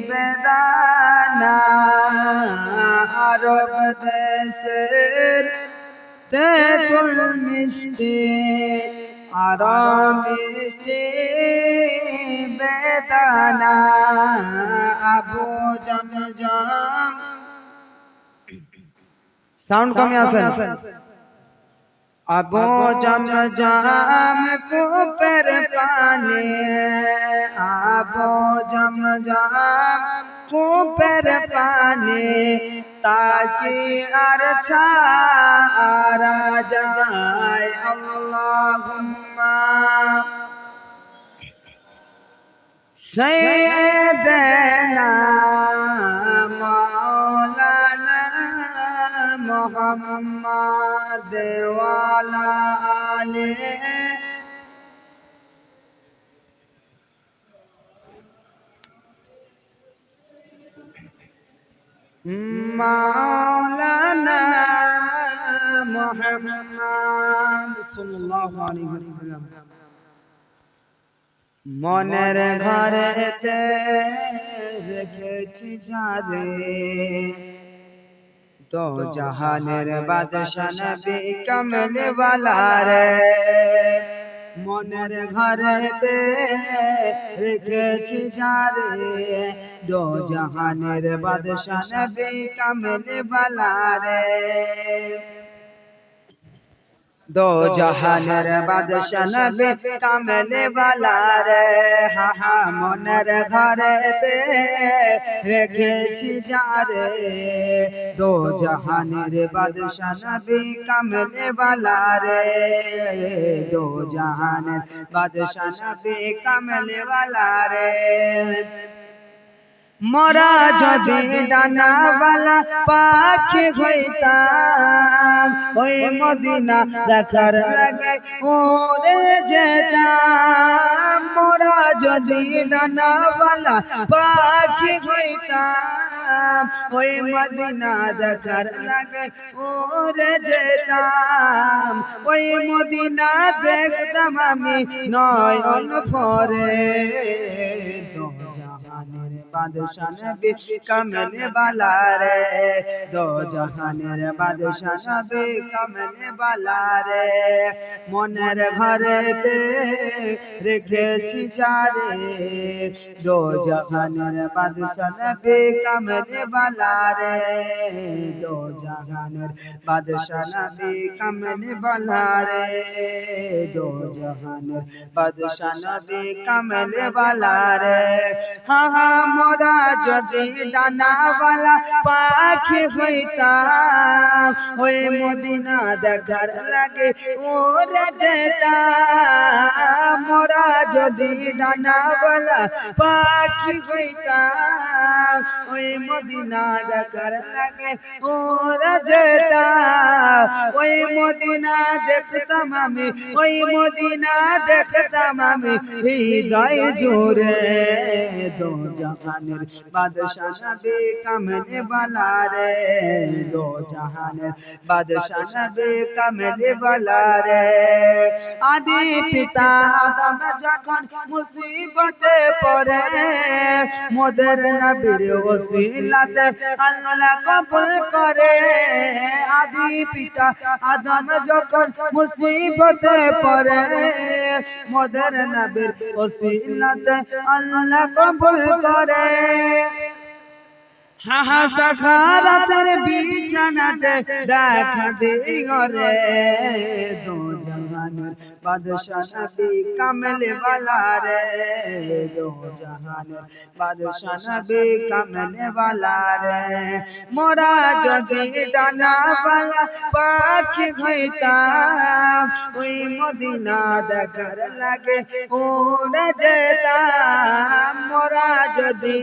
বেদানা আরব দেশের তেঁতুল মিষ্টি আরব মিষ্টি বেদানা আবু জমজম সাউন্ড কমে আসেন আবু জমজম কূপের পানি আবু জমজম কূপের পানি তাকি আর ছাড়া যায় আল্লাহুম্মা সাইয়্যিদানা মাওলানা মুহাম্মদ ওয়া আলা আলিহি মাওলানা মুহাম্মদ সাল্লাল্লাহু আলাইহি ওয়াসাল্লাম মনের ঘরেতে রেখেছি যারে তো জাহানের বাদশা নবী কমলে ওয়ালা রে মনের ঘরেতে রেখেছি যারে দো জাহানের বাদশা নবী কমলে ওয়ালা রে दो जहानर बादशाह नबी कमले वाला रे हा हा मोनर घरेते रेखेछि जारे दो जहानर बादशाह नबी कमले वाला रे दो जहानर बादशाह नबी कमले वाला रे मोरा যদি ডানাওয়ালা পাখি হইতাম ওই মদিনা দেখার লাগে উড়ে যেতাম মোরা যদি ডানাওয়ালা পাখি হইতাম ওই মদিনা দেখার লাগে উড়ে যেতাম ওই মদিনা দেখতাম আমি নয়ন ভরে बादशाह नबी कमले वाला रे दो जहानेर बादशाह नबी कमले वाला रे मोनेर घरेते रेखेछि जारे दो जहानेर बादशाह नबी कमले वाला रे दो जहानेर बादशाह नबी कमले वाला रे दो जहानेर बादशाह नबी कमले वाला रे हा हा मोरा যদি ডানাওয়ালা পাখি হইতাম ওই মদিনা দেখার লাগে উড়ে যেতাম মোরা যদি ডানাওয়ালা পাখি হইতাম ওই মদিনা দেখার লাগে উড়ে যেতাম ওই মদিনা দেখতাম আমি ওই মদিনা দেখতাম আমি হৃদয় জুড়ে दो जहानेर बादशाह नबी कमले वाला रे दो जहानेर बादशाह नबी कमले वाला रे आदि पिता आदम যখন মুসিবতে পড়ে মোদের নবীর ওসিলাতে আল্লাহ কবুল করে আদি পিতা আদম যখন মুসিবতে পড়ে মোদের নবীর ওসিলাতে আল্লাহ কবুল করে হা হা সাখারাতের বিছানাতে দেখা দেই ঘরে দো জাহানের বাদশা নবী কমলে वाला রে দো জাহানের বাদশা নবী কমলে वाला রে মোরা যদি ডানাওয়ালা পাখি হইতাম ওই মদিনা দেখার লাগে উড়ে যেতাম মোরা যদি